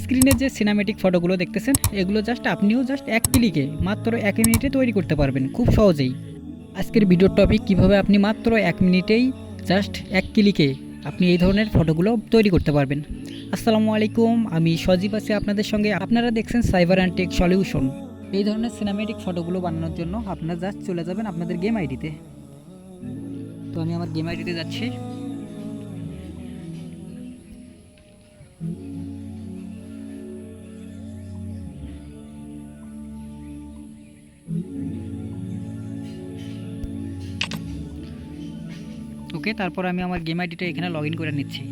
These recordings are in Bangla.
স্ক্রিনে যে সিনেমেটিক ফটোগুলো দেখতেছেন এগুলো জাস্ট আপনিও জাস্ট এক ক্লিকে মাত্র 1 মিনিটে তৈরি করতে পারবেন খুব সহজেই। আজকের ভিডিওর টপিক কিভাবে আপনি মাত্র 1 মিনিটেই জাস্ট এক ক্লিকে আপনি এই ধরনের ফটোগুলো তৈরি করতে পারবেন। আসসালামু আলাইকুম, আমি সজীব আছি আপনাদের সঙ্গে। আপনারা দেখছেন সাইবার অ্যান্ড টেক সলিউশন। এই ধরনের সিনেমেটিক ফটোগুলো বানানোর জন্য আপনারা জাস্ট চলে যাবেন আপনাদের গেম আইডিতে। তো আমি আমার গেম আইডিতে যাচ্ছি। ওকে, তারপর আমি আমার গেম আইডিটা এখানে লগ ইন করে নিচ্ছি।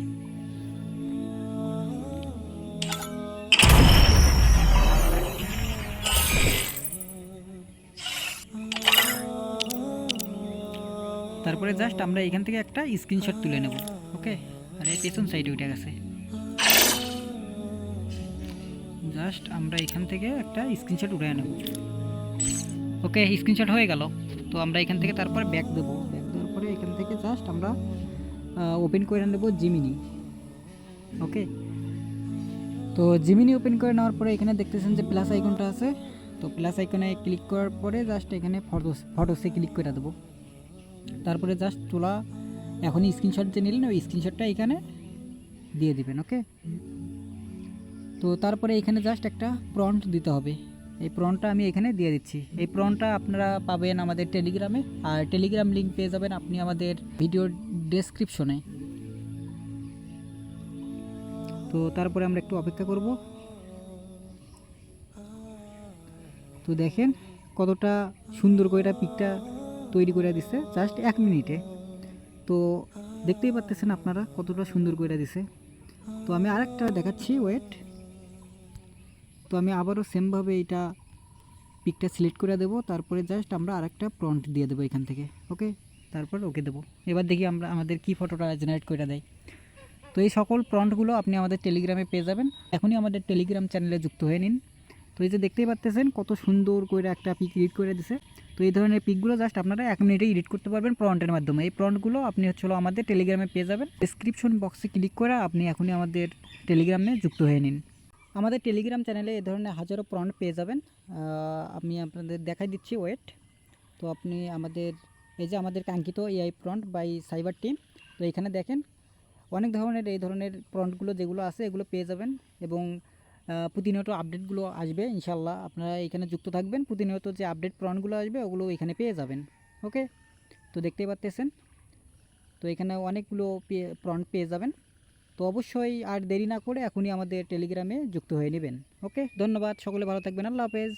তারপরে জাস্ট আমরা এখান থেকে একটা স্ক্রিনশট তুলে নেব। ওকে, আর এই পেছন সাইডে উঠে গেছে। জাস্ট আমরা এখান থেকে একটা স্ক্রিনশট উঠে নেব। ওকে, স্ক্রিনশট হয়ে গেল। তো আমরা এখান থেকে তারপরে ব্যাক দেবো। ব্যাক দেওয়ার পরে এখান থেকে জাস্ট আমরা ওপেন করে নেব জিমিনি। ওকে, তো জিমিনি ওপেন করে নেওয়ার পরে এখানে দেখতেছেন যে প্লাস আইকনটা আছে। তো প্লাস আইকনে ক্লিক করার পরে জাস্ট এখানে ফটোসে ক্লিক করে দেবো। তারপরে জাস্ট তোলা এখনই স্ক্রিনশট যে নিলেন ওই স্ক্রিনশটটা এখানে দিয়ে দিবেন। ওকে, তো তারপরে এখানে জাস্ট একটা প্রম্পট দিতে হবে। এই প্রম্পটটা আমি এখানে দিয়ে দিচ্ছি। এই প্রম্পটটা আপনারা পাবেন আমাদের টেলিগ্রামে, আর টেলিগ্রাম লিঙ্ক পেয়ে যাবেন আপনি আমাদের ভিডিওর ডেসক্রিপশনে। তো তারপরে আমরা একটু অপেক্ষা করব। তো দেখেন কতটা সুন্দর করে পিকটা তৈরি করে দিছে জাস্ট 1 মিনিটে। তো দেখতেই পাচ্ছেন আপনারা কতটা সুন্দর করে দিছে। তো আমি আরেকটা দেখাচ্ছি, ওয়েট। তো আমি আবারও সেমভাবে এটা পিকটা সিলেক্ট করে দেবো। তারপরে জাস্ট আমরা আরেকটা প্রম্পট দিয়ে দেবো এখান থেকে। ওকে, তারপর ওকে দেবো। এবার দেখি আমরা আমাদের কি ফটোটা জেনারেট করে দেয়। তো এই সকল প্রম্পটগুলো আপনি আমাদের টেলিগ্রামে পেয়ে যাবেন। এখনই আমাদের টেলিগ্রাম চ্যানেলে যুক্ত হয়ে নিন। তো এই যে দেখতেই পাচ্ছেন কত সুন্দর করে একটা পিক এডিট করে দিছে। তো এই ধরনের পিকগুলো জাস্ট আপনারা 1 মিনিটে এডিট করতে পারবেন প্রম্পটের মাধ্যমে। এই প্রম্পটগুলো আপনি হলো আমাদের টেলিগ্রামে পেয়ে যাবেন। ডেসক্রিপশন বক্সে ক্লিক করে আপনি এখনই আমাদের টেলিগ্রামে যুক্ত হয়ে নিন। আমাদের টেলিগ্রাম চ্যানেলে এই ধরনের হাজারো প্রম্পট পেয়ে যাবেন। আমি আপনাদের দেখাই দিচ্ছি, ওয়েট। তো আপনি আমাদের এই যে আমাদের কাঙ্ক্ষিত AI prompt by cyber team. তো এখানে দেখেন অনেক ধরনের এই ধরনের প্রম্পটগুলো যেগুলো আছে এগুলো পেয়ে যাবেন, এবং প্রতিনিয়ত আপডেটগুলো আসবে ইনশাল্লাহ। আপনারা এখানে যুক্ত থাকবেন, প্রতিনিয়ত যে আপডেট প্রম্পটগুলো আসবে ওগুলো এখানে পেয়ে যাবেন। ওকে, তো দেখতেই পাচ্ছেন তো এখানে অনেকগুলো প্রম্পট পেয়ে যাবেন। তো অবশ্যই আর দেরি না করে এখনই আমাদের টেলিগ্রামে যুক্ত হয়ে নেবেন। ওকে, ধন্যবাদ, সকলে ভালো থাকবেন, আল্লাহ হাফেজ।